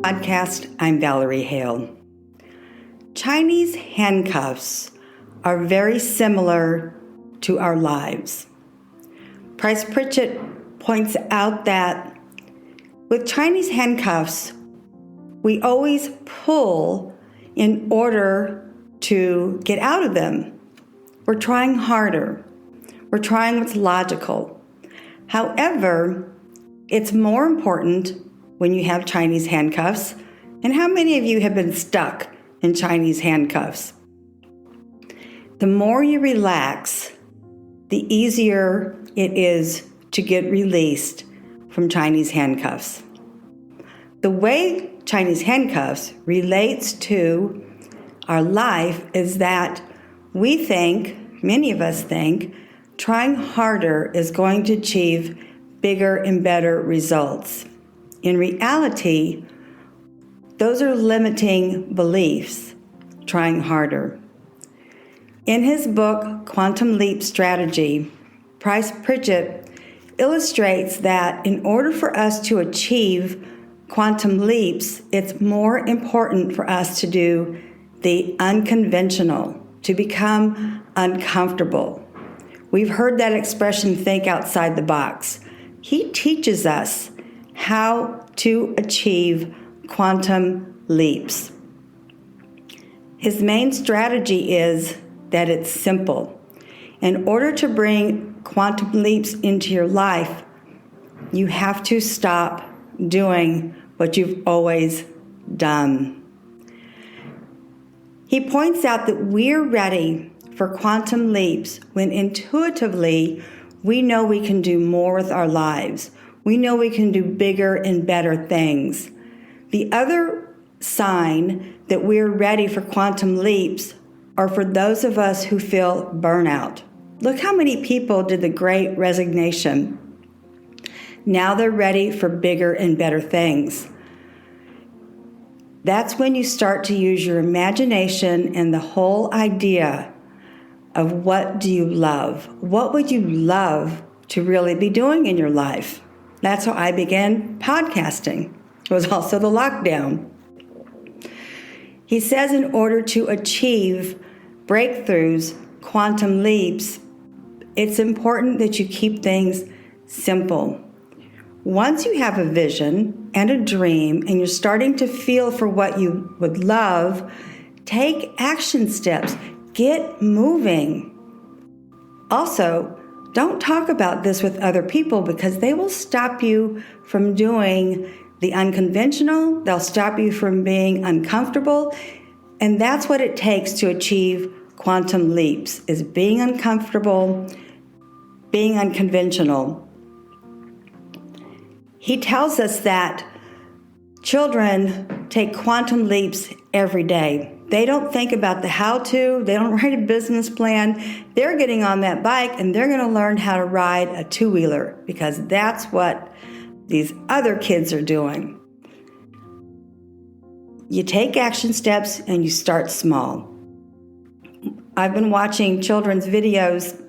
Podcast. I'm Valerie Hale. Chinese handcuffs are very similar to our lives. Pritchett points out that with Chinese handcuffs, we always pull in order to get out of them. We're trying harder. We're trying what's logical. However, it's more important when you have Chinese handcuffs. And how many of you have been stuck in Chinese handcuffs? The more you relax, the easier it is to get released from Chinese handcuffs. The way Chinese handcuffs relates to our life is that we think, many of us think, trying harder is going to achieve bigger and better results. In reality, those are limiting beliefs, trying harder. In his book, Quantum Leap Strategy, Pritchett illustrates that in order for us to achieve quantum leaps, it's more important for us to do the unconventional, to become uncomfortable. We've heard that expression, think outside the box. He teaches us how to achieve quantum leaps. His main strategy is that it's simple. In order to bring quantum leaps into your life, you have to stop doing what you've always done. He points out that we're ready for quantum leaps when intuitively we know we can do more with our lives. We know we can do bigger and better things. The other sign that we're ready for quantum leaps are for those of us who feel burnout. Look how many people did the Great Resignation. Now they're ready for bigger and better things. That's when you start to use your imagination and the whole idea of what do you love? What would you love to really be doing in your life? That's how I began podcasting. It was also the lockdown. He says in order to achieve breakthroughs, quantum leaps, it's important that you keep things simple. Once you have a vision and a dream and you're starting to feel for what you would love, take action steps. Get moving. Also, don't talk about this with other people because they will stop you from doing the unconventional. They'll stop you from being uncomfortable. And that's what it takes to achieve quantum leaps, is being uncomfortable, being unconventional. He tells us that children take quantum leaps every day. They don't think about the how-to. They don't write a business plan. They're getting on that bike and they're going to learn how to ride a two-wheeler because that's what these other kids are doing. You take action steps and you start small. I've been watching children's videos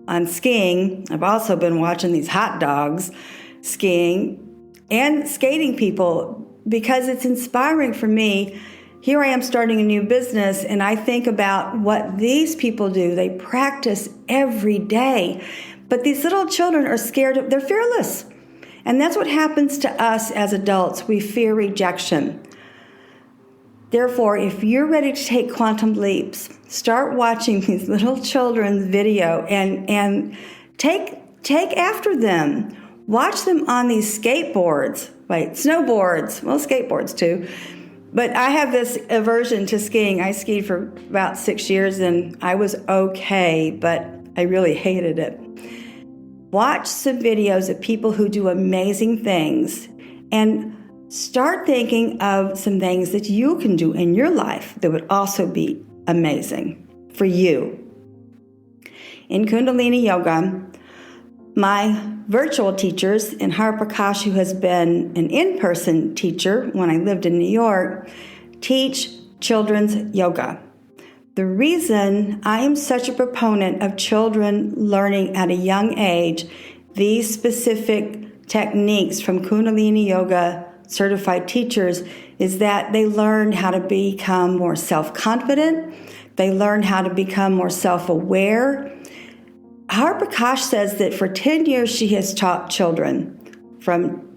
on skiing. I've also been watching these hot dogs skiing and skating people because it's inspiring for me. Here I am starting a new business, and I think about what these people do. They practice every day. But these little children are scared. They're fearless. And that's what happens to us as adults. We fear rejection. Therefore, if you're ready to take quantum leaps, start watching these little children's video and take after them. Watch them on these skateboards. Snowboards. Well, skateboards too. But I have this aversion to skiing. I skied for about 6 years and I was okay, but I really hated it. Watch some videos of people who do amazing things and start thinking of some things that you can do in your life that would also be amazing for you. In Kundalini Yoga, my virtual teachers, and HARIPRAKAASH, who has been an in-person teacher when I lived in New York, teach children's yoga. The reason I am such a proponent of children learning at a young age these specific techniques from Kundalini Yoga certified teachers is that they learn how to become more self-confident. They learn how to become more self-aware. HARIPRAKAASH says that for 10 years she has taught children, from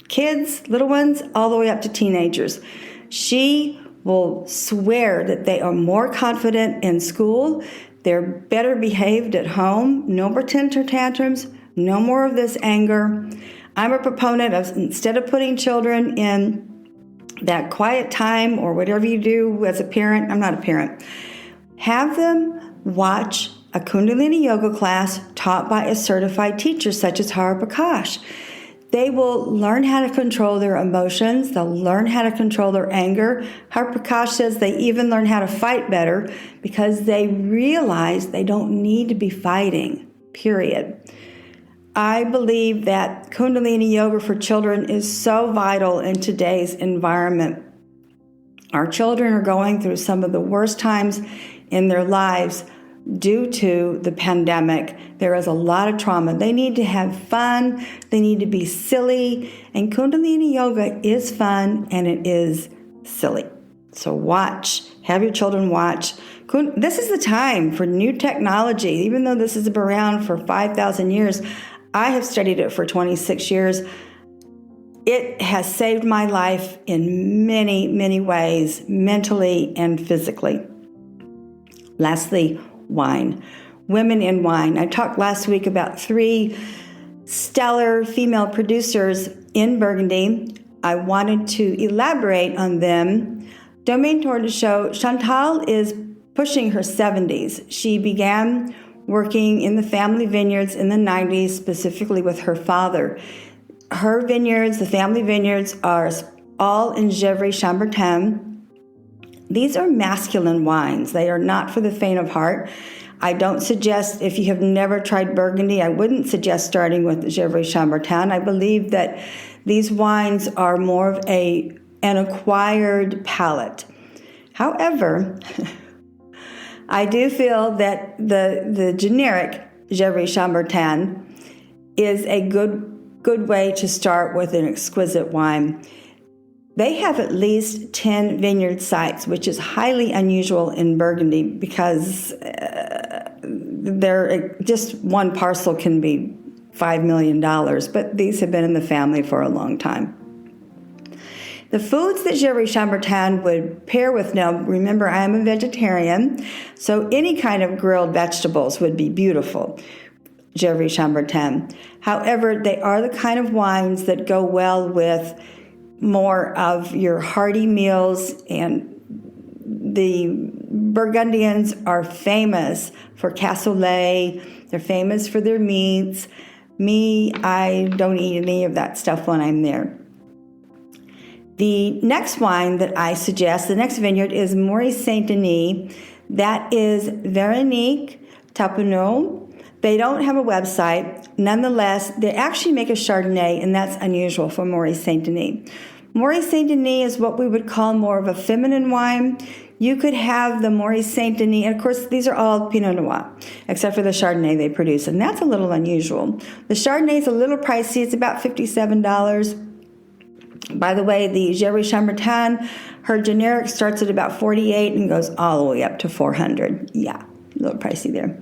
kids, little ones, all the way up to teenagers. She will swear that they are more confident in school, they're better behaved at home, no more temper tantrums, no more of this anger. I'm a proponent of, instead of putting children in that quiet time or whatever you do as a parent, I'm not a parent, have them watch a Kundalini yoga class taught by a certified teacher such as HARIPRAKAASH. They will learn how to control their emotions. They'll learn how to control their anger. HARIPRAKAASH says they even learn how to fight better because they realize they don't need to be fighting, period. I believe that Kundalini yoga for children is so vital in today's environment. Our children are going through some of the worst times in their lives due to the pandemic. There is a lot of trauma. They need to have fun. They need to be silly. And Kundalini yoga is fun and it is silly. So watch. Have your children watch. This is the time for new technology. Even though this has been around for 5,000 years, I have studied it for 26 years. It has saved my life in many, many ways, mentally and physically. Lastly, wine. Women in wine. I talked last week about 3 stellar female producers in Burgundy. I wanted to elaborate on them. Domaine Drouhin, Chantal is pushing her 70s. She began working in the family vineyards in the 90s, specifically with her father. Her vineyards, the family vineyards, are all in Gevrey-Chambertin. These are masculine wines. They are not for the faint of heart. I don't suggest, if you have never tried Burgundy, I wouldn't suggest starting with Gevrey-Chambertin. I believe that these wines are more of an acquired palate. However, I do feel that the generic Gevrey-Chambertin is a good way to start with an exquisite wine. They have at least 10 vineyard sites, which is highly unusual in Burgundy because just one parcel can be $5 million, but these have been in the family for a long time. The foods that Gevrey-Chambertin would pair with, now remember I am a vegetarian, so any kind of grilled vegetables would be beautiful, Gevrey-Chambertin. However, they are the kind of wines that go well with more of your hearty meals, and the Burgundians are famous for cassoulet. They're famous for their meats. Me, I don't eat any of that stuff when I'm there. The next wine that I suggest, the next vineyard, is Maurice Saint-Denis. That is Veronique Tapenot. They don't have a website. Nonetheless, they actually make a Chardonnay, and that's unusual for Maurice Saint-Denis. Maurice Saint-Denis is what we would call more of a feminine wine. You could have the Maurice Saint-Denis, and of course, these are all Pinot Noir, except for the Chardonnay they produce, and that's a little unusual. The Chardonnay is a little pricey. It's about $57. By the way, the Gevrey-Chambertin, her generic starts at about $48 and goes all the way up to $400. Yeah, a little pricey there.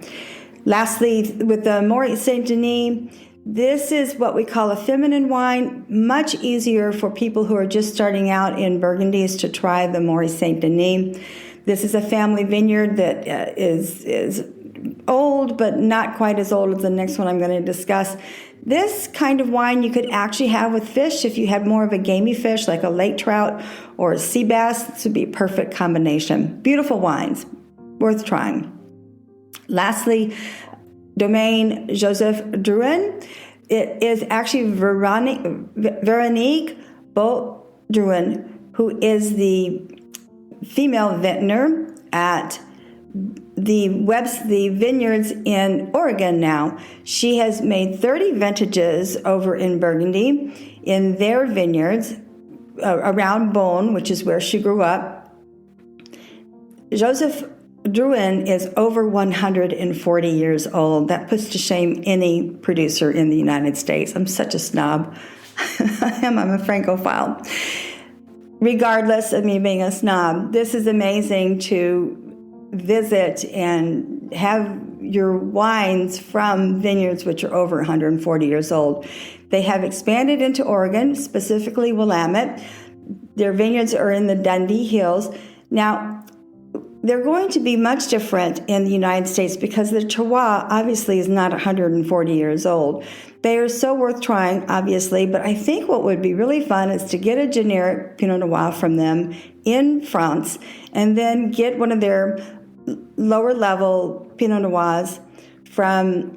Lastly, with the Maurice Saint-Denis, this is what we call a feminine wine. Much easier for people who are just starting out in Burgundies to try the Maurice Saint-Denis. This is a family vineyard that is old, but not quite as old as the next one I'm going to discuss. This kind of wine you could actually have with fish. If you had more of a gamey fish like a lake trout or a sea bass, this would be a perfect combination. Beautiful wines, worth trying. Lastly, Domaine Boss Drouhin. It is actually Veronique Boss Drouhin, who is the female vintner at the vineyards in Oregon now. She has made 30 vintages over in Burgundy in their vineyards around Beaune, which is where she grew up. Joseph Drouhin is over 140 years old. That puts to shame any producer in the United States. I'm such a snob. I'm a Francophile. Regardless of me being a snob, this is amazing to visit and have your wines from vineyards which are over 140 years old. They have expanded into Oregon, specifically Willamette. Their vineyards are in the Dundee Hills. Now, they're going to be much different in the United States because the Terroir obviously is not 140 years old. They are so worth trying, obviously, but I think what would be really fun is to get a generic Pinot Noir from them in France and then get one of their lower level Pinot Noirs from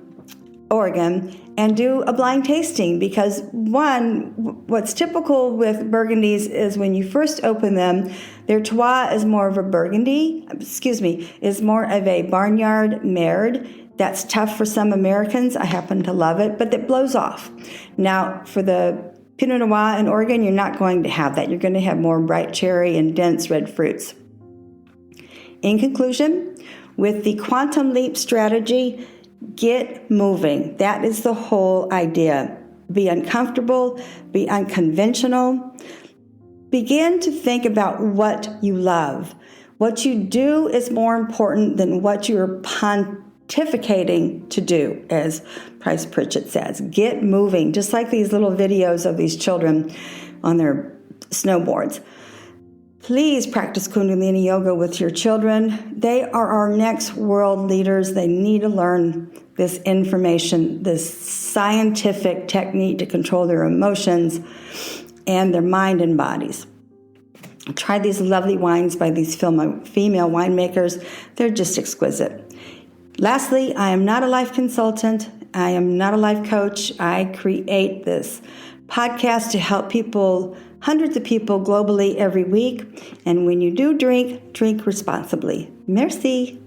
Oregon and do a blind tasting, because what's typical with Burgundies is when you first open them, their Terroir is more of a is more of a barnyard Merde. That's tough for some Americans. I happen to love it, but it blows off. Now, for the Pinot Noir in Oregon, you're not going to have that. You're going to have more bright cherry and dense red fruits. In conclusion, with the quantum leap strategy, get moving. That is the whole idea. Be uncomfortable, be unconventional. Begin to think about what you love. What you do is more important than what you're pontificating to do, as Pritchett says. Get moving, just like these little videos of these children on their snowboards. Please practice Kundalini Yoga with your children. They are our next world leaders. They need to learn this information, this scientific technique to control their emotions and their mind and bodies. Try these lovely wines by these female winemakers. They're just exquisite. Lastly, I am not a life consultant. I am not a life coach. I create this podcast to help people, hundreds of people globally every week. And when you do drink, drink responsibly. Merci.